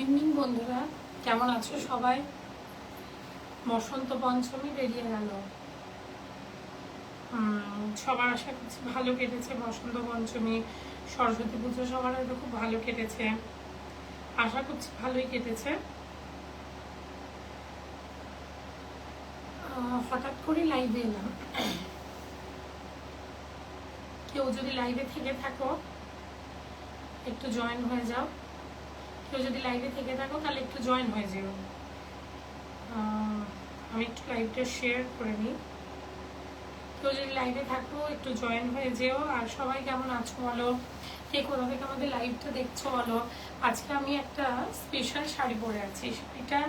Evening বন্ধুরা, কেমন আছো সবাই? বসন্ত পঞ্চমী বেরিয়ে গেল। সবার আশা করছি ভালো কেটেছে বসন্ত পঞ্চমী। সরস্বতী পুজো সবার হয়তো খুব ভালো কেটেছে, আশা করছি ভালোই কেটেছে। হঠাৎ করে লাইভে এলাম, কেউ যদি লাইভে থেকে থাকো একটু জয়েন হয়ে যাও। কেউ যদি লাইভে থেকে থাকো তাহলে একটু জয়েন হয়ে যেও। আমি একটু লাইভটা শেয়ার করে নিই। কেউ যদি লাইভে থাকো একটু জয়েন হয়ে যেও। আর সবাই কেমন আছো বলো, কে কোথা থেকে আমাদের লাইভটা দেখছো বলো। আজকে আমি একটা স্পেশাল শাড়ি পরে আছি। শাড়িটা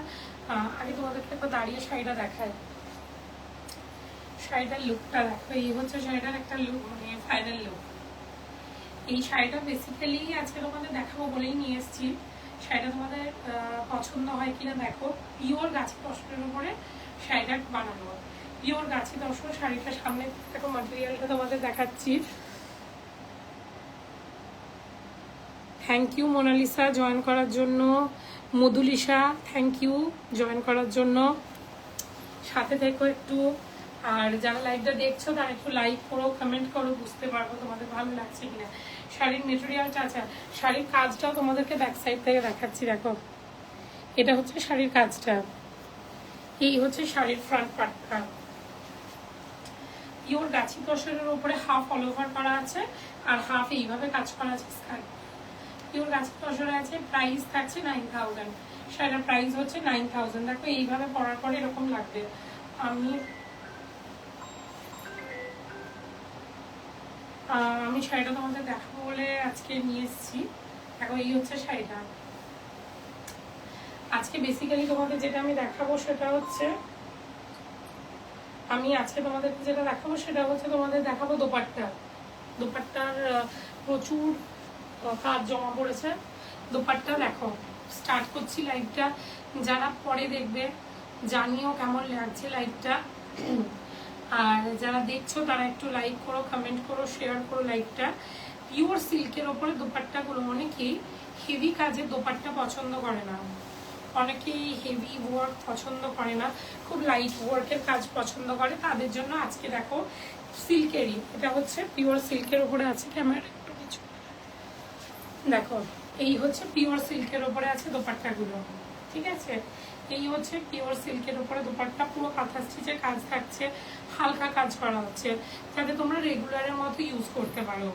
আগে তোমাদেরকে একবার দাঁড়িয়ে শাড়িটা দেখায়। শাড়িটার লুকটা দেখো, এই হচ্ছে শাড়িটার একটা লুক, মানে ফাইনাল লুক। এই শাড়িটা বেসিক্যালি আজকে তোমাদের দেখাবো বলেই নিয়ে এসেছি। শাড়িটা তোমাদের পছন্দ হয় কিনা দেখো। পিওর গাছের তসরের উপরে শাড়িটা বানানো, পিওর গাছের তসর। শাড়িটার সামনে দেখো ম্যাটেরিয়ালটা তোমাদের দেখাচ্ছি। থ্যাংক ইউ মোনালিসা জয়েন করার জন্য, মধুলিসা থ্যাংক ইউ জয়েন করার জন্য। সাথে থেকো একটু। আর যারা লাইভটা দেখছো তারা একটু লাইক করো, কমেন্ট করো, বুঝতে পারবো তোমাদের ভালো লাগছে কিনা। শাড়ির মেটেরিয়ালটা, আচ্ছা শাড়ির কাজটাও তোমাদেরকে ব্যাক সাইড থেকে দেখাচ্ছি। দেখো এটা হচ্ছে শাড়ির কাজটা, এই হচ্ছে শাড়ির ফ্রন্ট পার্টটা। পিওর গাছি তসরের উপরে হাফ অল ওভার করা আছে আর হাফ এইভাবে কাজ করা আছে। স্কার্ট পিওর গাছি তসরে আছে। প্রাইস থাকছে 9000। শাড়ির প্রাইস হচ্ছে 9000। দেখো এইভাবে পরার পরে এরকম লাগবে। আমি শাড়িটা তোমাদের দেখাবো বলে আজকে নিয়ে এসেছি। দেখো এই হচ্ছে শাড়িটা। আজকে বেসিক্যালি তোমাদের যেটা আমি দেখাবো সেটা হচ্ছে, তোমাদের দেখাবো দোপাট্টা। দোপাট্টার প্রচুর কাজ জমা পড়েছে। দোপাট্টা দেখো, স্টার্ট করছি লাইভটা। যারা পরে দেখবে জানিও কেমন লাগছে লাইভটা। আর যারা দেখছো তারা একটু লাইক করো, কমেন্ট করো, শেয়ার করো লাইভটা। পিওর সিল্কের ওপরে দোপাট্টাগুলো, অনেকেই হেভি কাজের দোপাট্টা পছন্দ করে না, অনেকেই হেভি ওয়ার্ক পছন্দ করে না, খুব লাইট ওয়ার্কের কাজ পছন্দ করে। তাদের জন্য আজকে দেখো সিল্কেরই, এটা হচ্ছে পিওর সিল্কের উপরে আছে। ক্যামেরা একটু কিছু দেখো, এই হচ্ছে পিওর সিল্কের উপরে আছে দোপাট্টাগুলো, ঠিক আছে। এই হচ্ছে পিওর সিল্কের উপরে দোপাট্টা। পুরো কাঁথা স্টিচের কাজ থাকছে, হালকা কাজ করা হচ্ছে যাতে তোমরা রেগুলারের মতো ইউজ করতে পারো।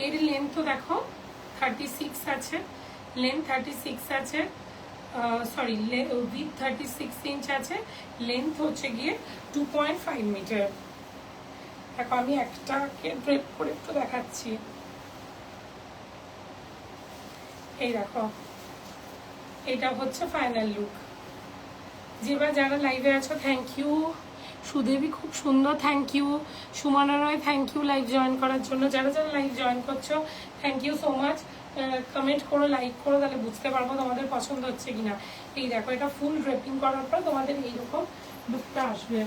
এর লেন্থও দেখো 36 আছে, লেন্থ 36 আছে, সরি উইথ 36 ইঞ্চ আছে, লেন্থ হচ্ছে গিয়ে 2.5 মিটার। দেখো আমি একটাকে ড্রেপ করে একটু দেখাচ্ছি। এই দেখো এটা হচ্ছে ফাইনাল লুক। যেবার যারা লাইভে আছো থ্যাংক ইউ। সুদেবী খুব সুন্দর, thank you. Sumana Roy thank you live join করার জন্য। যারা যারা লাইভ জয়েন করছো thank you so much. Comment করো, লাইক করো, তাহলে বুঝতে পারবো তোমাদের পছন্দ হচ্ছে কিনা। এই দেখো এটা ফুল ড্রেপিং করার পর তোমাদের এইরকম লুকটা আসবে।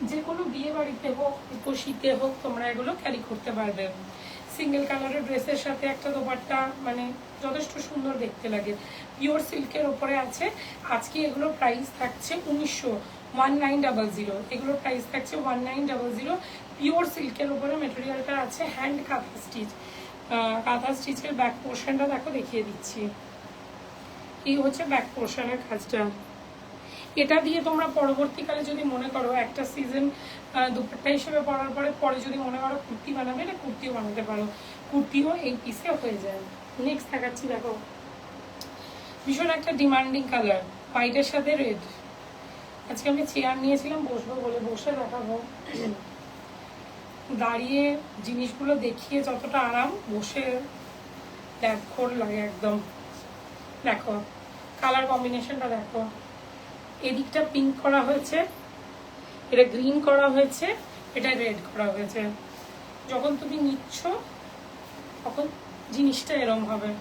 যে কোনো বিয়ে বাড়িতে হোক, শীতে হোক, তোমরা এগুলো ক্যারি করতে পারবে। সিঙ্গেল কালারের ড্রেসের সাথে একটা দোপাট্টা মানে যথেষ্ট সুন্দর দেখতে লাগে। পিওর সিল্কের ওপরে আছে। আজকে এগুলোর প্রাইস থাকছে 1900। এগুলোর প্রাইস থাকছে 1900। পিওর সিল্কের ওপরে মেটেরিয়ালটা আছে, হ্যান্ড কাঁথা স্টিচ। কাঁথা স্টিচের ব্যাক পোর্শনটা দেখো, দেখিয়ে দিচ্ছি। এই হচ্ছে ব্যাক পোর্শনের কাজটা। এটা দিয়ে তোমরা পরবর্তীকালে যদি মনে করো একটা সিজন দুপাট্টা হিসেবে পরার পরে যদি মনে করো কুর্তি বানাবে, এটা কুর্তিও বানাতে পারো। কুর্তিও এই পিসে হয়ে যায়। নেক্সট দেখাচ্ছি, দেখো ভীষণ একটা ডিমান্ডিং কালার, হোয়াইটের সাথে রেড। আজকে আমি চেয়ার নিয়েছিলাম বসবো বলে, বসে দেখাবো। দাঁড়িয়ে জিনিসগুলো দেখিয়ে যতটা আরাম, বসে দেখোর লাগে একদম। দেখো কালার কম্বিনেশনটা দেখো, এদিকটা পিঙ্ক করা হয়েছে, এটা গ্রিন করা হয়েছে, এটা রেড করা হয়েছে। যখন তুমি নিচ্ছ তখন জিনিসটা এরম হবে,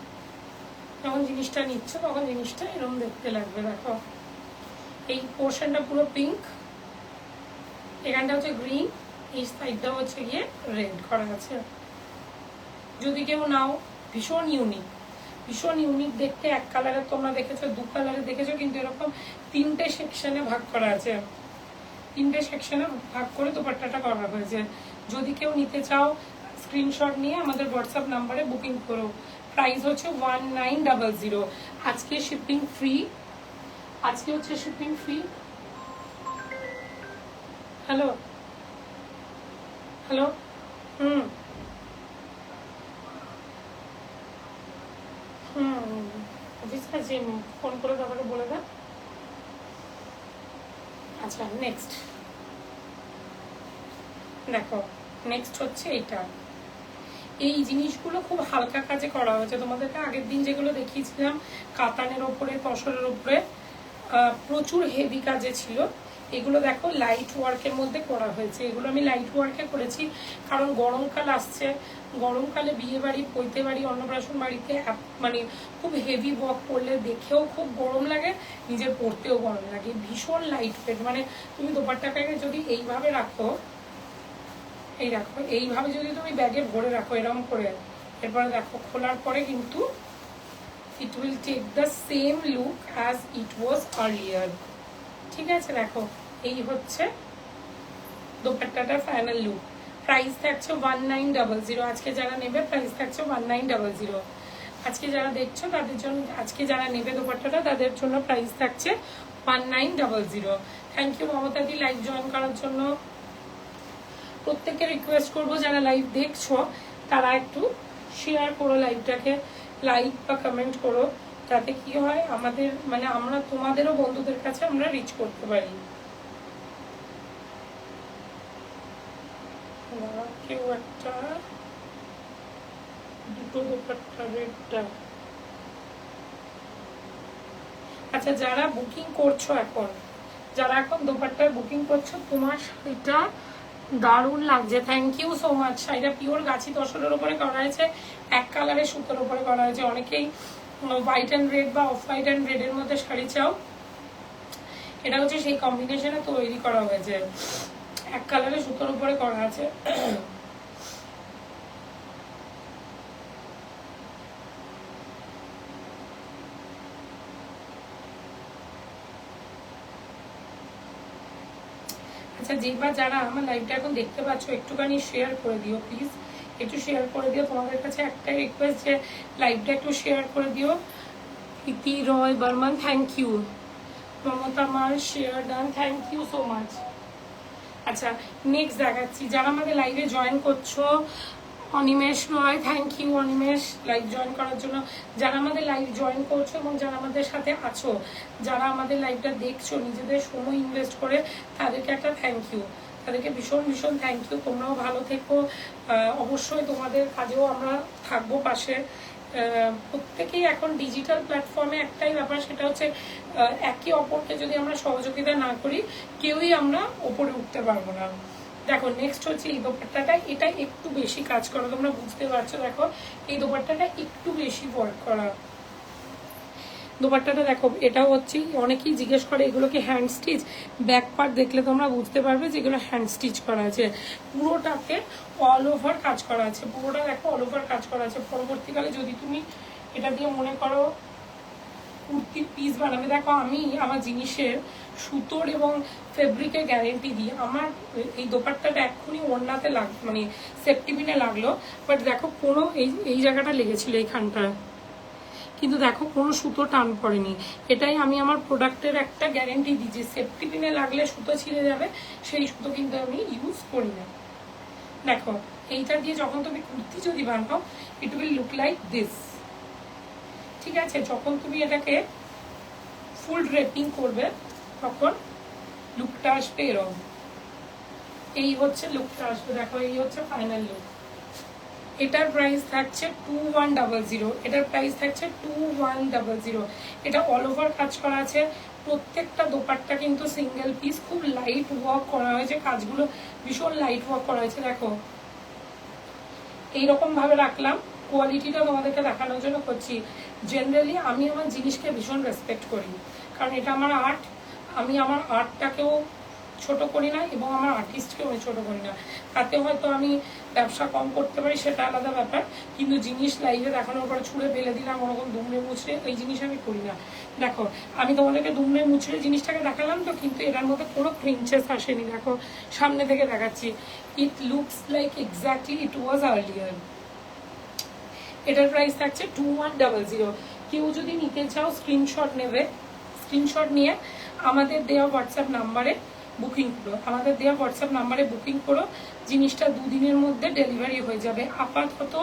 যখন জিনিসটা নিচ্ছ তখন জিনিসটা এরম দেখতে লাগবে। দেখো এই পোর্শনটা পুরো পিঙ্ক, এখানটা হচ্ছে গ্রিন, এই সাইডটা হচ্ছে গিয়ে রেড করা আছে। যদি কেউ নাও, ভীষণ ইউনিক। ভীষণ ইউনিক দেখতে। এক কালারে তোমরা দেখেছো, দু কালারে দেখেছো, কিন্তু এরকম 3টে সেকশনে ভাগ করা আছে, 3টে সেকশনে ভাগ করে দোপাট্টাটা করা হয়েছে। যদি কেউ নিতে চাও স্ক্রিনশট নিয়ে আমাদের হোয়াটসঅ্যাপ নাম্বারে বুকিং করো। প্রাইস হচ্ছে 1900। আজকে শিপিং ফ্রি, আজকে হচ্ছে shipping free. Hello hello, office কাছে ফোন করে তারপরে বলে দাও। আচ্ছা নেক্সট দেখো, নেক্সট হচ্ছে এটা। এই জিনিসগুলো খুব হালকা কাজে করা হয়েছে। তোমাদেরকে আগের দিন যেগুলো দেখিয়েছিলাম কাতানের ওপরে, তসরের ওপরে প্রচুর হেভি কাজে ছিল, এগুলো দেখো লাইট ওয়ার্কের মধ্যে করা হয়েছে। এগুলো আমি লাইট ওয়ার্কে করেছি কারণ গরমকাল আসছে, গরমকালে বিয়ে বাড়ি, পৈতে বাড়ি, অন্নপ্রাশন বাড়িতে মানে খুব হেভি ওয়ার্ক করলে দেখেও খুব গরম লাগে, নিজের পরতেও গরম লাগে। ভীষণ লাইট ওয়েট, মানে তুমি দোপাট্টাটাকে যদি এইভাবে রাখো, এই রাখো এইভাবে যদি তুমি ব্যাগে ভরে রাখো এরকম করে, এরপরে দেখো খোলার পরে কিন্তু it will take the same look as it was earlier। ঠিক আছে, দেখো এই হচ্ছে দোপাট্টাটার ফাইনাল লুক। প্রাইস থাকছে 1900। আজকে যারা নেবে প্রাইস থাকছে 1900। আজকে যারা দেখছো তাদের জন্য, আজকে যারা নেবে দোপাট্টাটা তাদের জন্য প্রাইস থাকছে 1900। থ্যাংক ইউ মমতাদি লাইভ জয়েন করার জন্য। প্রত্যেককে রিকোয়েস্ট করবো যারা লাইভ দেখছো তারা একটু শেয়ার করো লাইভটাকে, লাইক বা কমেন্ট করো, যাতে কি হয় আমাদের মানে আমরা তোমাদেরও বন্ধুদের কাছে আমরা রিচ করতে পারি। কেউ একটা দুটো দোপাট্টা রেডটা। আচ্ছা যারা বুকিং করছো এখন, যারা এখন দোপাট্টার বুকিং করছো, তোমার শাড়িটা দারুণ লাগছে। Thank you so much. শাড়িটা পিওর গাছি তসরের উপরে করা হয়েছে, এক কালারের সুতোর উপরে করা হয়েছে। অনেকেই হোয়াইট অ্যান্ড রেড বা অফ হোয়াইট অ্যান্ড রেড এর মধ্যে শাড়ি চাও, এটা হচ্ছে সেই কম্বিনেশনে তৈরি করা হয়েছে, এক কালারের সুতোর উপরে করা আছে। আচ্ছা যেবার যারা আমার লাইভটা এখন দেখতে পাচ্ছ একটুখানি শেয়ার করে দিও প্লিজ, একটু শেয়ার করে দিও। তোমাদের কাছে একটাই রিকোয়েস্ট যে লাইভটা একটু শেয়ার করে দিও। Preeti Roy Barman thank you. মমতা মার share done, thank you so much. আচ্ছা নেক্সট দেখাচ্ছি, যারা আমাদের লাইভে জয়েন করছো, Animesh Roy thank you Animesh live join করার জন্য। যারা আমাদের লাইভ জয়েন করছো এবং যারা আমাদের সাথে আছো, যারা আমাদের লাইভটা দেখছো নিজেদের সময় ইনভেস্ট করে, তাদেরকে একটা থ্যাংক ইউ, তাদেরকে ভীষণ ভীষণ থ্যাংক ইউ। তোমরাও ভালো থেকো, অবশ্যই তোমাদের কাজেও আমরা থাকবো পাশে। প্রত্যেকেই এখন ডিজিটাল প্ল্যাটফর্মে একটাই ব্যাপার, সেটা হচ্ছে একে অপরকে যদি আমরা সহযোগিতা না করি কেউই আমরা ওপরে উঠতে পারবো না। দেখো নেক্সট হচ্ছে এই দোপাট্টাটা, এটা একটু বেশি কাজ করা, তোমরা বুঝতে পারছো। দেখো এই দোপাট্টাটা একটু বেশি ওয়ার্ক করা দোপাট্টাটা। দেখো এটা হচ্ছে অনেকেই জিজ্ঞেস করে এগুলো কি হ্যান্ড স্টিচ, ব্যাক পার্ট দেখলে তোমরা বুঝতে পারবে যে এগুলো হ্যান্ড স্টিচ করা আছে। পুরোটাকে অল ওভার কাজ করা আছে, পুরোটা দেখো অল ওভার কাজ করা আছে। পরবর্তীকালে যদি তুমি এটা দিয়ে মনে করো কুর্তির পিস বানাবে, দেখো আমি আমার জিনিসের সুতোর এবং ফেব্রিকের গ্যারেন্টি দিই। আমার এই দোপাট্টাটা এক্ষুনি ওড়নাতে মানে সেফটি পিনে লাগলো, বাট দেখো কোনো এই জায়গাটা লেগেছিল এইখানটা, কিন্তু দেখো কোনো সুতো টান পড়েনি। এটাই আমি আমার প্রোডাক্টের একটা গ্যারেন্টি দিই যে সেফটি পিনে লাগলে সুতো ছিঁড়ে যাবে, সেই সুতো কিন্তু আমি ইউজ করি না। দেখো এইটা দিয়ে যখন তুমি কুর্তি যদি বানাও, it will look like this. ঠিক আছে, যখন তুমি এটাকে ফুল ড্রেপিং করবে তখন লুকটা আসবে এরকম, এই হচ্ছে লুকটা আসবে। দেখো এই হচ্ছে ফাইনাল লুক। এটার প্রাইস থাকছে 2100, এটার প্রাইস থাকছে 2100। এটা অল ওভার কাজ করা আছে, প্রত্যেকটা দোপাট্টা কিন্তু সিঙ্গেল পিস, খুব লাইট ওয়ার্ক করা হয়েছে, কাজগুলো ভীষণ লাইট ওয়ার্ক করা হয়েছে। দেখো এইরকম ভাবে রাখলাম, কোয়ালিটিটা তোমাদেরকে দেখানোর জন্য করছি। জেনারেলি আমি আমার জিনিসকে ভীষণ রেসপেক্ট করি, কারণ এটা আমার আর্ট, আমি আমার আর্টটাকেও ছোট করি না এবং আমার আর্টিস্টকেও আমি ছোট করি না। তাতে হয়তো আমি ব্যবসা কম করতে পারি, সেটা আলাদা ব্যাপার, কিন্তু জিনিস লাইভে দেখানোর পর ছুঁড়ে ফেলে দিলাম ওরকম দুমড়ে মুচড়ে, এই জিনিস আমি করি না। দেখো আমি তোমাদেরকে দুমড়ে মুচড়ে জিনিসটাকে দেখালাম তো, কিন্তু এটার মধ্যে কোনো প্রিন্সেস আসেনি। দেখো সামনে থেকে দেখাচ্ছি, it looks like exactly it was earlier. এটার প্রাইস থাকছে 2100। কেউ যদি নিতে চাও স্ক্রিনশট নেবে, স্ক্রিনশট নিয়ে আমাদের দেওয়া হোয়াটসঅ্যাপ নাম্বারে বুকিং করো, আমাদের দেওয়া হোয়াটসঅ্যাপ নাম্বারে বুকিং করো। জিনিসটা 2 দিনের মধ্যে ডেলিভারি হয়ে যাবে। আপাতত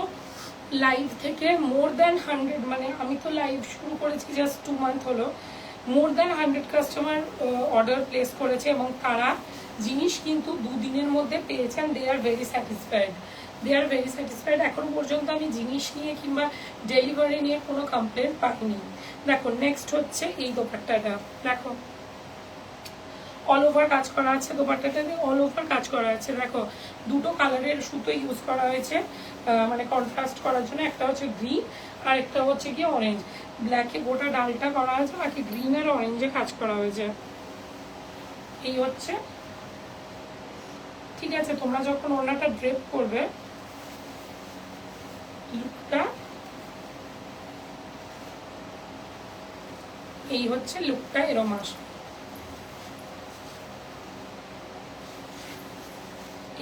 লাইভ থেকে মোর দ্যান 100, মানে আমি তো লাইভ শুরু করেছি জাস্ট 2 মান্থ হলো, more than 100 customer order place করেছে এবং তারা জিনিস কিন্তু 2 দিনের মধ্যে পেয়েছেন। দে আর ভেরি স্যাটিসফাইড। এখন পর্যন্ত আমি জিনিস নিয়ে কিংবা ডেলিভারি নিয়ে কোনো কমপ্লেন পাইনি। দেখো নেক্সট হচ্ছে এই দোপাট্টাটা, দেখো অল ওভার কাজ করা আছে, দোপাট্টাটাতে অল ওভার কাজ করা আছে। দেখো দুটো কালারের সুতো ইউজ করা হয়েছে মানে কন্ট্রাস্ট করার জন্য, একটা হচ্ছে গ্রিন আর একটা হচ্ছে কি অরেঞ্জ। ব্ল্যাকে গোটা ডালটা করা হয়েছে, বাকি গ্রিন আর অরেঞ্জে কাজ করা হয়েছে। এই হচ্ছে, ঠিক আছে, তোমরা যখন ওড়নাটা ড্রেপ করবে লুকটা এই হচ্ছে, লুকটা এরম আসবে।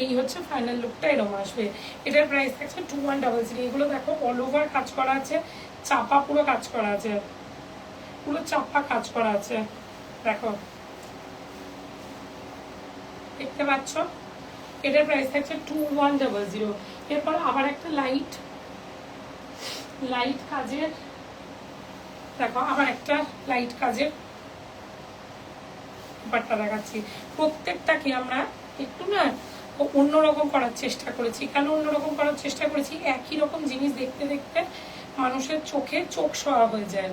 এই হচ্ছে ফাইনাল লুকটা, এরম আসবে। এটার প্রাইস থাকছে 2100। এগুলো দেখো অল ওভার কাজ করা আছে, চাপা পুরো কাজ করা আছে, পুরো চাপা কাজ করা আছে। দেখো দেখতে পাচ্ছ, এটার প্রাইস থাকছে 2100। এরপর আবার একটা লাইট কাজের, দেখো আবার একটা লাইট কাজের ব্যাপারটা দেখাচ্ছি। প্রত্যেকটাকে আমরা একটু না অন্যরকম করার চেষ্টা করেছি। কেন অন্যরকম করার চেষ্টা করেছি? একই রকম জিনিস দেখতে দেখতে মানুষের চোখে চোখ শোয়া হয়ে যায়,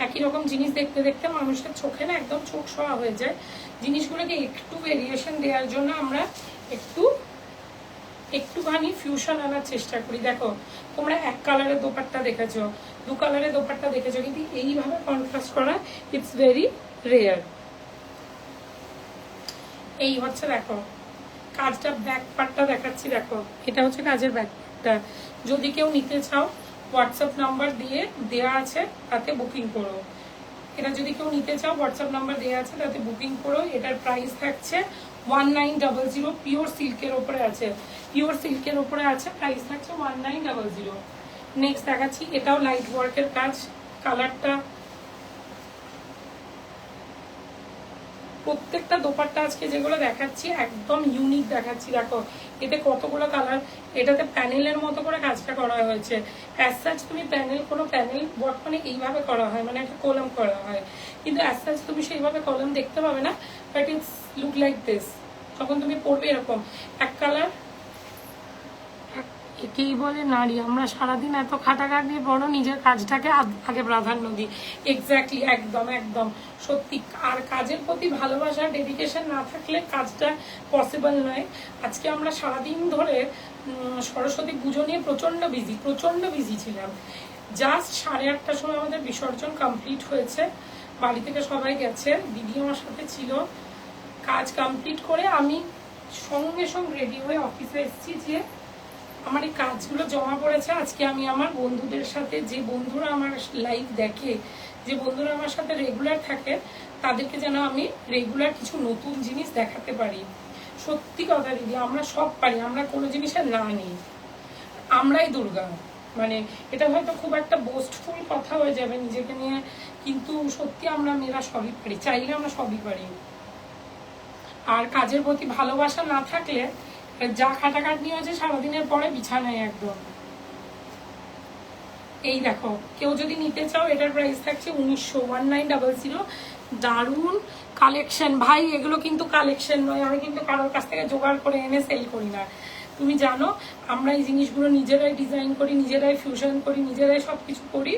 একই রকম জিনিস দেখতে দেখতে মানুষের চোখে না একদম চোখ শোয়া হয়ে যায়। জিনিসগুলোকে একটু ভেরিয়েশন দেওয়ার জন্য আমরা একটুখানি ফিউশন আনার চেষ্টা করি। দেখো তোমরা এক কালারের দোপাট্টা দেখেছো, 2 কালারের দোপাট্টা দেখেছো, কিন্তু এইভাবে কন্ট্রাস্ট করা ইটস ভেরি রেয়ার। এই হচ্ছে দেখো কাজটা, ব্যাক পার্টটা দেখাচ্ছি। দেখো এটা হচ্ছে কাজের ব্যাক পার্টটা। যদি কেউ নিতে চাও হোয়াটসঅ্যাপ নাম্বার দেওয়া আছে, তাতে বুকিং করো। এটা যদি কেউ নিতে চাও হোয়াটসঅ্যাপ নাম্বার দেওয়া আছে, তাতে বুকিং করো। এটার প্রাইস থাকছে 1900। পিওর সিল্কের ওপরে আছে, পিওর সিল্কের ওপরে আছে, প্রাইস থাকছে 1900। নেক্সট দেখাচ্ছি, এটাও লাইট ওয়ার্কের কাজ। কালারটা, প্রত্যেকটা দোপাট্টা আজকে যেগুলো দেখাচ্ছি একদম ইউনিক দেখাচ্ছি। দেখো এতে কতগুলো কালার, এটাতে প্যানেলের মতো করে কাজটা করা হয়েছে। অ্যাজ সাচ তুমি কোনো প্যানেল ওয়ার্ক মানে এইভাবে করা হয়, মানে একটা কলম করা হয়, কিন্তু অ্যাজ সাচ তুমি সেইভাবে কলম দেখতে পাবে না, but it's look like this. যখন তুমি পড়বে এরকম এক কালার, একেই বলে নারী। আমরা সারাদিন এত খাটাখাটি বড় নিজের কাজটাকে আগে প্রাধান্য দিই। এক্স্যাক্টলি, একদম একদম সত্যি। আর কাজের প্রতি ভালোবাসা, ডেডিকেশন না থাকলে কাজটা পসিবল নয়। আজকে আমরা সারাদিন ধরে সরস্বতী পুজো নিয়ে প্রচণ্ড বিজি ছিলাম। জাস্ট 8:30টার সময় আমাদের বিসর্জন কমপ্লিট হয়েছে, বাড়ি থেকে সবাই গেছে, দিদি আমার সাথে ছিল। কাজ কমপ্লিট করে আমি সঙ্গে সঙ্গে রেডি হয়ে অফিসে এসেছি, যে আমার এই কাজগুলো জমা পড়েছে। আজকে আমি আমার বন্ধুদের সাথে, যে বন্ধুরা আমার লাইভ দেখে, যে বন্ধুরা আমার সাথে রেগুলার থাকে, তাদেরকে যেন আমি রেগুলার কিছু নতুন জিনিস দেখাতে পারি। সত্যি কথা দিদি, আমরা সব পারি, আমরা কোনো জিনিসের না নেই, আমরাই দুর্গা। মানে এটা হয়তো খুব একটা বোস্টফুল কথা হয়ে যাবে নিজেকে নিয়ে, কিন্তু সত্যি আমরা মেয়েরা সবই পারি, চাইলে আমরা সবই পারি। আর কাজের প্রতি ভালোবাসা না থাকলে যা খাটাখাটনি হয়েছে সারাদিনের পরে বিছানায় একদম। এই দেখো কেউ যদি নিতে চাও, এটার প্রাইস থাকছে 1900। দারুণ কালেকশন ভাই, এগুলো কিন্তু কালেকশন নয়, আমি কিন্তু কারোর কাছ থেকে জোগাড় করে এনে সেল করি না। তুমি জানো আমরা এই জিনিসগুলো নিজেরাই ডিজাইন করি, নিজেরাই ফিউশন করি, নিজেরাই সবকিছু করি।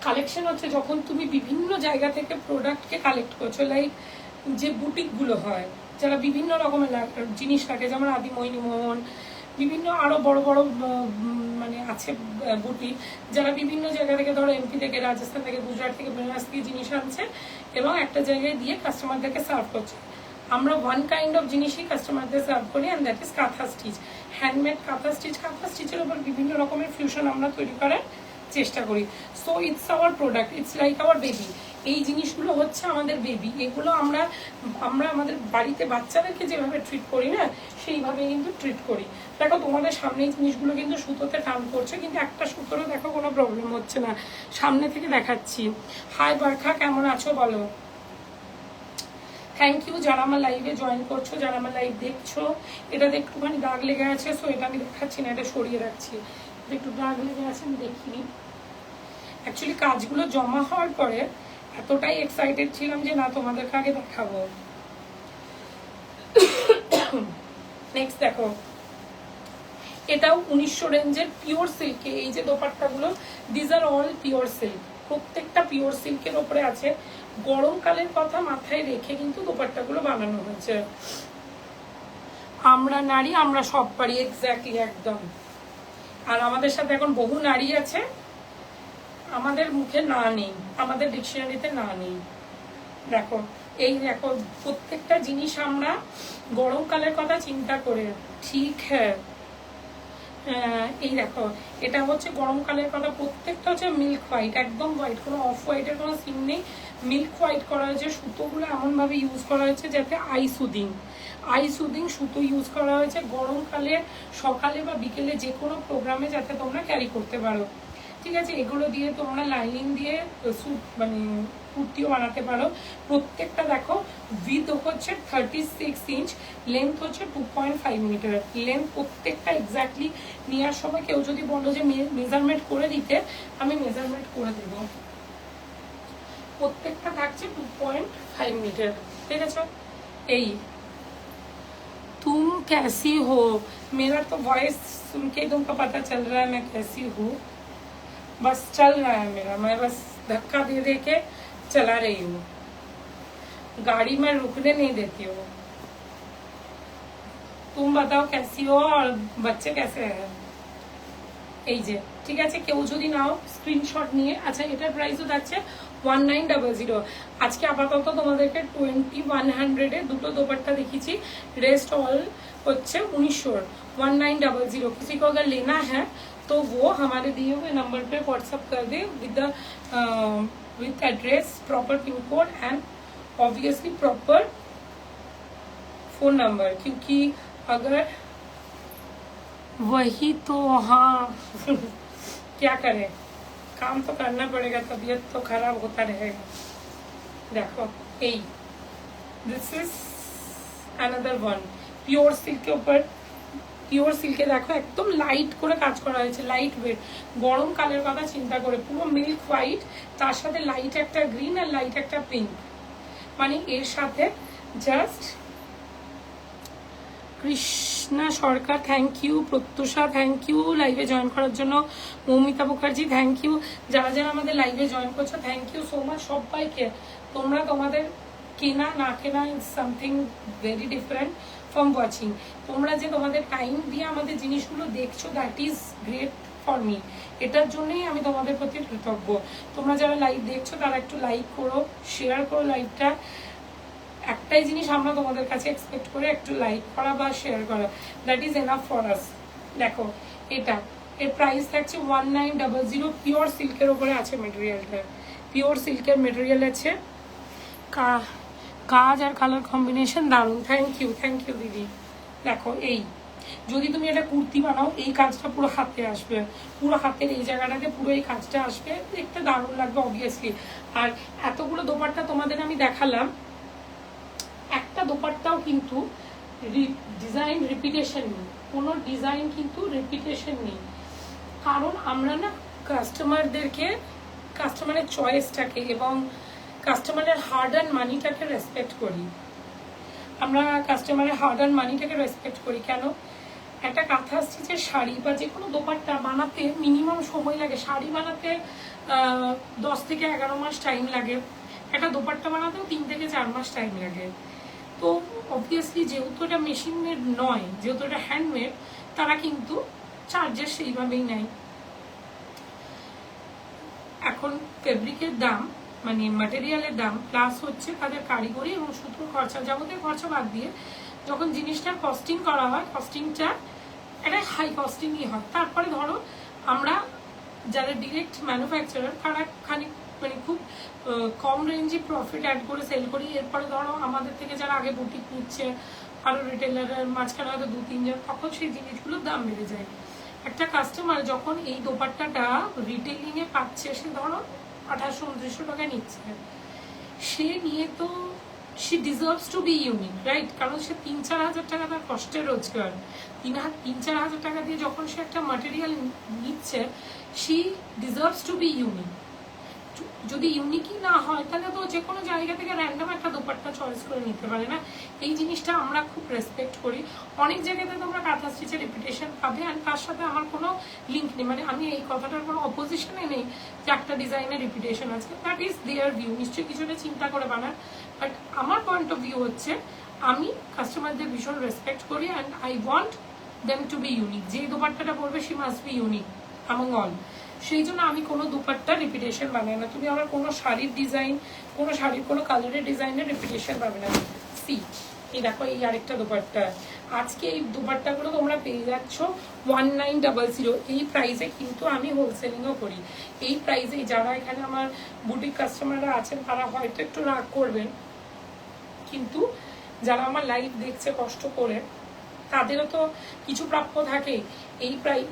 কালেকশন হচ্ছে যখন তুমি বিভিন্ন জায়গা থেকে প্রোডাক্টকে কালেক্ট করছো, লাইক যে বুটিকগুলো হয়, যারা বিভিন্ন রকমের জিনিস রাখে, যেমন আদি মোহিনী মোহন, বিভিন্ন আরও বড় বড় মানে আছে বুটিক, যারা বিভিন্ন জায়গা থেকে, ধরো এমপি থেকে, রাজস্থান থেকে, গুজরাট থেকে, বেনারস থেকে জিনিস আনছে এবং একটা জায়গায় দিয়ে কাস্টমারদেরকে সার্ভ করছে। আমরা ওয়ান কাইন্ড অফ জিনিসই কাস্টমারদের সার্ভ করি, অ্যান্ড দ্যাট ইজ কাঁথা স্টিচ, হ্যান্ডমেড কাঁথা স্টিচ। কাঁথা স্টিচের উপর বিভিন্ন রকমের ফিউশন আমরা তৈরি করার চেষ্টা করি। So it's hour product, it's like our baby. এই জিনিসগুলো হচ্ছে আমাদের বেবি। এগুলো আমরা আমাদের বাড়িতে বাচ্চাদেরকে যেভাবে ট্রিট করি না, সেইভাবে কিন্তু ট্রিট করি। দেখো তোমাদের সামনে এই জিনিসগুলো কিন্তু সুতোতে টান করছে, কিন্তু একটা সুতোরও দেখো কোনো প্রবলেম হচ্ছে না। সামনে থেকে দেখাচ্ছি। হাই বারখা, কেমন আছো বলো? থ্যাংক ইউ যারা আমার লাইভে জয়েন করছো, যারা আমার লাইভ দেখছো। এটাতে একটুখানি দাগ লেগে আছে, সো এটা আমি দেখাচ্ছি না, এটা সরিয়ে রাখছি। একটু দাগ লেগে আছে, আমি দেখিনি। অ্যাকচুয়ালি কাজগুলো জমা হওয়ার পরে এতটাই এক্সাইটেড ছিলাম যে না, তোমাদেরকে আগে দেখাবো। নেক্সট দেখো, এটাও 1900 রেঞ্জের পিওর সিল্কে। এই যে দোপাট্টাগুলো, these are all pure silk, প্রত্যেকটা পিওর সিল্কের ওপরে আছে। গরমকালের কথা মাথায় রেখে কিন্তু দোপাট্টাগুলো বানানো হয়েছে। আমরা নারী, আমরা সব পারি, এক্স্যাক্টলি, একদম। আর আমাদের সাথে এখন বহু নারী আছে, আমাদের মুখে না নেই, আমাদের ডিকশনারিতে না নেই। দেখো, এই দেখো, প্রত্যেকটা জিনিস আমরা গরমকালের কথা চিন্তা করে। ঠিক হ্যাঁ, এই দেখো, এটা হচ্ছে গরমকালের কথা। প্রত্যেকটা হচ্ছে মিল্ক হোয়াইট, একদম হোয়াইট, কোনো অফ হোয়াইটের কোনো সিন নেই। মিল্ক হোয়াইট করা হয়েছে। সুতোগুলো এমনভাবে ইউজ করা হয়েছে যাতে আই সুদিং সুতো ইউজ করা হয়েছে। গরমকালে সকালে বা বিকেলে যে কোনো প্রোগ্রামে যাতে তোমরা ক্যারি করতে পারো। ঠিক আছে, এগুলো দিয়ে তোমরা লাইনিং দিয়ে স্যুট মানে কুর্তিও বানাতে পারো। প্রত্যেকটা দেখো, উইথ হচ্ছে 36 ইঞ্চ, লেন্থ হচ্ছে 2.5 মিটার লেন্থ। প্রত্যেকটা এক্স্যাক্টলি নেওয়ার সময় কেউ যদি বলো যে মেজারমেন্ট করে দিতে, আমি মেজারমেন্ট করে দেব। প্রত্যেকটা থাকছে 2.5 মিটার। ঠিক আছে, এই तुम कैसी हो, मेरा तो वॉइस सुन के तुमको पता चल रहा है मैं कैसी हूँ। बस चल रहा है मेरा, मैं बस धक्का दे दे के चला रही हूँ, गाड़ी में रुकने नहीं देती हूँ। तुम बताओ कैसी हो और बच्चे कैसे हैं। এই যে, ঠিক আছে, কেউ যদি নাও স্ক্রিনশট নিয়ে। আচ্ছা, এটার প্রাইসও থাকছে 1900। আজকে আপাতত তোমাদেরকে 2100 দুটো দোপাট্টা দেখিয়েছি, রেস্ট অল হচ্ছে 1900। 1900। किसी को अगर लेना है तो वो हमारे दिए हुए नंबर पे व्हाट्सअप कर दे with address, proper pin code and obviously proper phone number, क्योंकि अगर वही तो, हाँ क्या करें, काम तो करना पड़ेगा, तबीयत तो खराब होता रहेगा। देखो, এই this is another one pure সিল্কের উপর। পিওর সিল্কে দেখো একদম লাইট করে কাজ করা হয়েছে, লাইট ওয়েট। গরমকালের কথা চিন্তা করে পুরো মিল্ক হোয়াইট, তার সাথে লাইট একটা গ্রিন আর লাইট একটা পিঙ্ক, মানে এর সাথে just. Krishna Sarkar thank you, Pratyusha thank you লাইভে জয়েন করার জন্য, মৌমিতা মুখার্জি থ্যাংক ইউ, যারা যারা আমাদের লাইভে জয়েন করছো থ্যাংক ইউ সো মাচ সবাইকে। তোমরা তোমাদের কেনা না কেনা is something very different from watching. তোমরা যে তোমাদের টাইম দিয়ে আমাদের জিনিসগুলো দেখছো, that is great for me. এটার জন্যই আমি তোমাদের প্রতি কৃতজ্ঞ। তোমরা যারা লাইভ দেখছো তারা একটু লাইক করো, শেয়ার করো লাইভটা। একটাই জিনিস আমরা তোমাদের কাছে এক্সপেক্ট করে, একটু লাইক করা বা শেয়ার করা, that is enough for us. দেখো, এটা এর প্রাইস থাকছে 1900। পিওর সিল্কের উপরে আছে মেটেরিয়ালটা, পিওর সিল্কের মেটেরিয়াল আছে। কাজ আর কালার কম্বিনেশন দারুণ। থ্যাংক ইউ দিদি। দেখো, এই যদি তুমি এটা কুর্তি বানাও, এই কাজটা পুরো হাতে আসবে, পুরো হাতের এই জায়গাটাতে পুরো এই কাজটা আসবে, দেখতে দারুণ লাগবে অবভিয়াসলি। আর এতগুলো দোপাট্টা তোমাদের আমি দেখালাম, একটা দোপাট্টাও কিন্তু ডিজাইন রিপিটেশন নেই, কোনো ডিজাইন কিন্তু রিপিটেশন নেই। কারণ আমরা না কাস্টমারের চয়েসটাকে এবং কাস্টমারের হার্ড অ্যান্ড মানিটাকে রেসপেক্ট করি। আমরা কাস্টমারের হার্ড অ্যান্ড মানিটাকে রেসপেক্ট করি। কেন? একটা কাঁথা স্টিচের শাড়ি বা যে কোনো দোপাট্টা বানাতে মিনিমাম সময় লাগে। শাড়ি বানাতে 10 থেকে 11 মাস টাইম লাগে, একটা দোপাট্টা বানাতেও 3 থেকে 4 মাস টাইম লাগে। তো অবভিয়াসলি যেহেতু এটা মেশিন মেড নয়, যেহেতু এটা হ্যান্ডমেড, তারা কিন্তু চার্জেস সেইভাবেই নেয়। এখন ফেব্রিকের দাম মানে ম্যাটেরিয়ালের দাম প্লাস হচ্ছে তাদের কারিগরি এবং সুতোর খরচা, যাবতীয় খরচা বাদ দিয়ে যখন জিনিসটার কস্টিং করা হয়, কস্টিংটা একটা হাই কস্টিংই হয়। তারপরে ধরো আমরা যারা ডিরেক্ট ম্যানুফ্যাকচারার তারা খানিক মানে খুব কম রেঞ্জে প্রফিট অ্যাড করে সেল করি। এরপরে ধরো আমাদের থেকে যারা আগে বুটিক নিচ্ছে আরও রিটেলারের মাঝখানে হয়তো 2-3 জন, তখন সেই জিনিসগুলোর দাম বেড়ে যায়। একটা কাস্টমার যখন এই দোপাট্টাটা রিটেলিংয়ে পাচ্ছে, সে ধরো 2800-2900 টাকা নিচ্ছে, সে নিয়ে তো she deserves to be unique, right? কারণ সে 3-4 হাজার টাকা তার কষ্টের রোজগার, 3-4 হাজার টাকা দিয়ে যখন সে একটা ম্যাটেরিয়াল নিচ্ছে, she deserves to be unique। যদি ইউনিকই না হয় তাহলে তো যে কোনো জায়গা থেকে র্যান্ডম একটা দোপাট্টা চয়েস করে নিতে পারে না। এই জিনিসটা আমরা খুব রেসপেক্ট করি। অনেক জায়গাতে তোমরা কাঁথা স্টিচের রেপুটেশন পাবে, আর তার সাথে আমার কোনো লিঙ্ক নেই, মানে আমি এই কথাটার কোনো অপোজিশনে নেই যে একটা ডিজাইনের রেপুটেশন আছে, দ্যাট ইজ দেয়ার ভিউ, নিশ্চয়ই কিছুটা চিন্তা করে বানান। বাট আমার পয়েন্ট অফ ভিউ হচ্ছে আমি কাস্টমারদের ভীষণ রেসপেক্ট করি and I want them to be unique. যে দোপাট্টাটা পরবে she must be unique among all. সেই জন্য আমি কোনো দুপাট্টা রেপুটেশন বানাই না। তুমি আমার কোনো শাড়ির ডিজাইন, কোনো শাড়ির কোনো কালারের ডিজাইনের রেপুটেশন পাবে না। সি এই দেখো, এই আরেকটা দুপাট্টা, আজকে এই দুপাট্টাগুলো তোমরা পেয়ে যাচ্ছ 1900। এই প্রাইসে কিন্তু আমি হোলসেলিংও করি। এই প্রাইসে যারা এখানে আমার বুটিক কাস্টমাররা আছেন তারা হয়তো একটু রাগ করবেন, কিন্তু যারা আমার লাইভ দেখছে কষ্ট করে তাদেরও তো কিছু প্রাপ্য থাকে।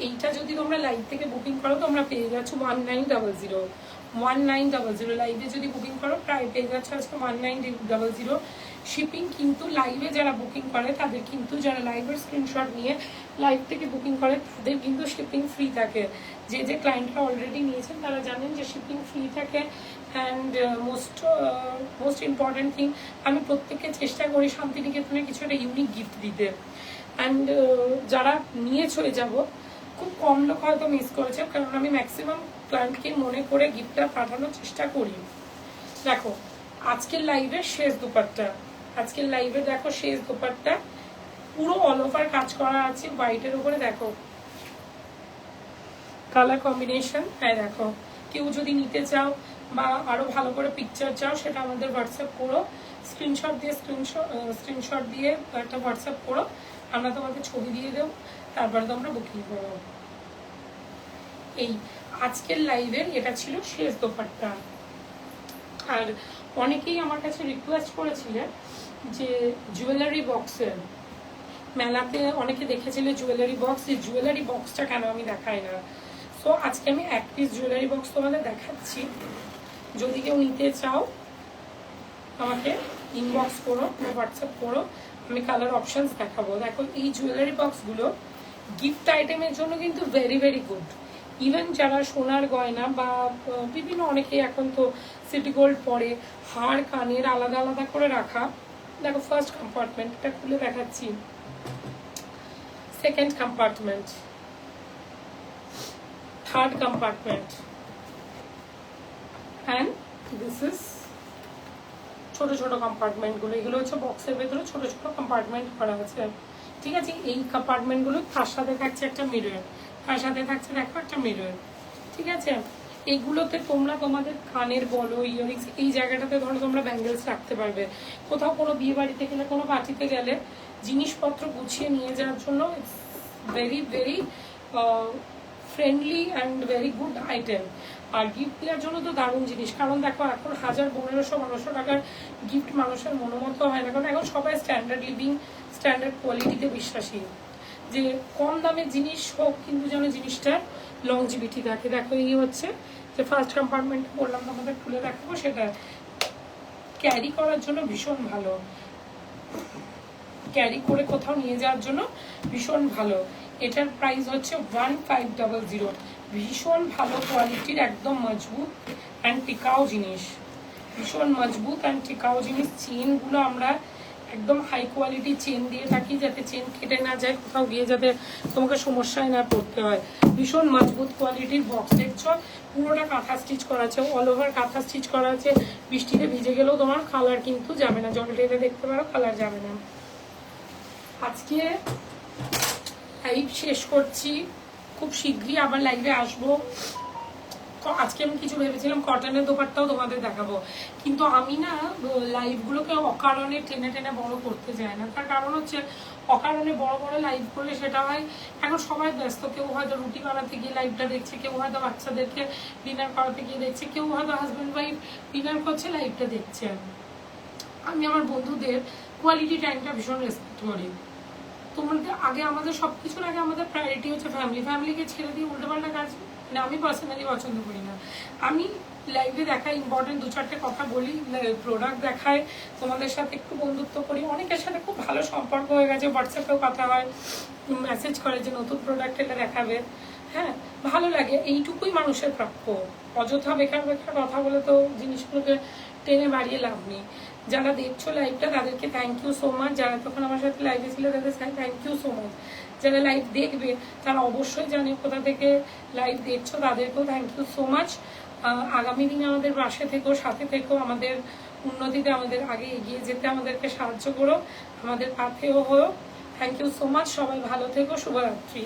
এইটা যদি তোমরা লাইভ থেকে বুকিং করো তোমরা পেয়ে যাচ্ছ 1900 লাইভে যদি বুকিং করো প্রায় পেয়ে যাচ্ছ আজকে 1900। শিপিং কিন্তু লাইভে যারা বুকিং করে তাদের কিন্তু, যারা লাইভের স্ক্রিনশট নিয়ে লাইভ থেকে বুকিং করে তাদের কিন্তু শিপিং ফ্রি থাকে। যে যে ক্লায়েন্টরা অলরেডি নিয়েছেন তারা জানেন যে শিপিং ফ্রি থাকে। অ্যান্ড মোস্ট ইম্পর্টেন্ট থিং, আমি প্রত্যেককে চেষ্টা করি শান্তিনিকেতনে কিছু একটা ইউনিক গিফট দিতে। অ্যান্ড যারা নিয়েছো যাব, খুব কম লোক হয়তো মিস করেছে, কারণ আমি ম্যাক্সিমাম ক্লায়েন্টকে মনে করে গিফটটা পাঠানোর চেষ্টা করি। দেখো আজকের লাইভের শেষ দুপাট্টা, আজকের লাইভে দেখো শেষ দুপাট্টা, পুরো অল ওভার কাজ করা আছে হোয়াইটের উপরে। দেখো কালার কম্বিনেশন, হ্যাঁ দেখো, কেউ যদি নিতে চাও বা আরো ভালো করে পিকচার চাও সেটা আমাদের হোয়াটসঅ্যাপ করো, স্ক্রিনশট দিয়ে একটা হোয়াটসঅ্যাপ করো, আমরা তোমাকে ছবি দিয়ে দেবো, তারপরে তোমরা বুকিং করো। এই আজকের লাইভের এটা ছিল শেষ দোপাট্টা। আর অনেকেই আমার কাছে রিকোয়েস্ট করেছিলেন যে জুয়েলারি বক্সের, মেলাতে অনেকে দেখেছিলে জুয়েলারি বক্স, যে জুয়েলারি বক্সটা কেন আমি দেখাই না। সো আজকে আমি এক পিস জুয়েলারি বক্স তোমাদের দেখাচ্ছি। যদি কেউ নিতে চাও আমাকে ইনবক্স করো, হোয়াটসঅ্যাপ করো, আমি কালার অপশনস দেখাবো। দেখো এই জুয়েলারি বক্সগুলো গিফট আইটেমের জন্য কিন্তু ভেরি ভেরি গুড। ইভেন যারা সোনার গয়না বা বিভিন্ন অনেকেই এখন তো সিটি গোল্ড পরে, হাড় কানের আলাদা আলাদা করে রাখা। দেখো ফার্স্ট কম্পার্টমেন্টটা খুলে দেখাচ্ছি, second compartment, third compartment, and this is ছোট ছোট কম্পার্টমেন্টগুলো। এগুলো হচ্ছে বক্সের ভেতরে ছোট ছোট কম্পার্টমেন্ট করা আছে, ঠিক আছে। এই কম্পার্টমেন্টগুলো তার সাথে থাকছে একটা মিরর, তার সাথে থাকছে দেখো একটা মিরর, ঠিক আছে। এইগুলোতে তোমরা তোমাদের কানের বলো, ইয়ারিংস, এই জায়গাটাতে ধরো তোমরা ব্যাঙ্গেলস রাখতে পারবে। কোথাও কোনো বিয়ে বাড়িতে গেলে, কোনো পার্টিতে গেলে জিনিসপত্র গুছিয়ে নিয়ে যাওয়ার জন্য it's very very friendly and very good item. আর গিফট দেওয়ার জন্য তো দারুণ জিনিস, কারণ দেখো এখন 1000-1500 টাকার গিফট মানুষের মনোমতো হয় না, কারণ এখন সবাই স্ট্যান্ডার্ড লিভিং, স্ট্যান্ডার্ড কোয়ালিটিতে বিশ্বাসী। যে কম দামের জিনিস হোক কিন্তু যেন জিনিসটার লংজিভিটি থাকে। দেখো এই হচ্ছে যে ফার্স্ট কম্পার্টমেন্ট বললাম তোমাদের খুলে দেখাবো, সেটা ক্যারি করার জন্য ভীষণ ভালো, ক্যারি করে কোথাও নিয়ে যাওয়ার জন্য ভীষণ ভালো। এটার প্রাইস হচ্ছে 1500। ভীষণ ভালো কোয়ালিটির, একদম মজবুত অ্যান্ড টিকাও জিনিস, ভীষণ মজবুত অ্যান্ড টিকাও জিনিস। চেনগুলো আমরা একদম হাই কোয়ালিটি চেন দিয়ে থাকি, যাতে চেন কেটে না যায়, কোথাও গিয়ে যাতে তোমাকে সমস্যায় না পড়তে হয়। ভীষণ মজবুত কোয়ালিটির বক্স দেখছো, পুরোটা কাঁথা স্টিচ করা আছে, অল ওভার কাঁথা স্টিচ করা আছে। বৃষ্টিতে ভিজে গেলেও তোমার কালার কিন্তু যাবে না, জল টেনে দেখতে পারো কালার যাবে না। আজকে লাইভ শেষ করছি, খুব শীঘ্রই আবার লাইভে আসবো। আজকে আমি কিছু ভেবেছিলাম কটনের দোপাট্টাও তোমাদের দেখাবো, কিন্তু আমি না লাইভগুলোকে অকারণে টেনে টেনে বড় করতে চাই না। তার কারণ হচ্ছে অকারণে বড় বড় লাইভ করলে সেটা হয়, এখন সবাই ব্যস্ত, কেউ হয়তো রুটি বানাতে গিয়ে লাইভটা দেখছে, কেউ হয়তো বাচ্চাদেরকে ডিনার করাতে গিয়ে দেখছে, কেউ হয়তো হাজব্যান্ড ওয়াইফ ডিনার করছে লাইভটা দেখছে। আমি আমার বন্ধুদের কোয়ালিটি টাইমটা ভীষণ রেসপেক্ট করি। তোমাদের আগে আমাদের সবকিছুর আগে আমাদের প্রায়োরিটি হচ্ছে ফ্যামিলি। ফ্যামিলিকে ছেড়ে দিয়ে উল্টোপাল্টা কাজ মানে আমি পার্সোনালি পছন্দ করি না। আমি লাইভে দেখাই ইম্পর্টেন্ট 2-4টে কথা বলি, প্রোডাক্ট দেখাই, তোমাদের সাথে একটু বন্ধুত্ব করি। অনেকের সাথে খুব ভালো সম্পর্ক হয়ে গেছে, হোয়াটসঅ্যাপেও কথা হয়, মেসেজ করে যে নতুন প্রোডাক্ট এটা দেখাবে। হ্যাঁ, ভালো লাগে, এইটুকুই মানুষের প্রাপ্য। অযথা বেকার বেকার কথা বলে তো জিনিসগুলোকে টেনে বাড়িয়ে লাভ নেই। যারা দেখছো লাইভটা তাদেরকে থ্যাংক ইউ সো মাচ। যারা তখন আমার সাথে লাইভে ছিল তাদের থ্যাংক ইউ সো মাচ। যারা লাইভ দেখবে তারা অবশ্যই জানে কোথা থেকে লাইভ দেখছো, তাদেরকেও থ্যাংক ইউ সো মাচ। আগামী দিনে আমাদের পাশে থেকেও, সাথে থেকেও, আমাদের উন্নতিতে, আমাদের আগে এগিয়ে যেতে আমাদেরকে সাহায্য করো, আমাদের পাথেও হও। Thank you so much. সবাই ভালো থেকো, শুভরাত্রি।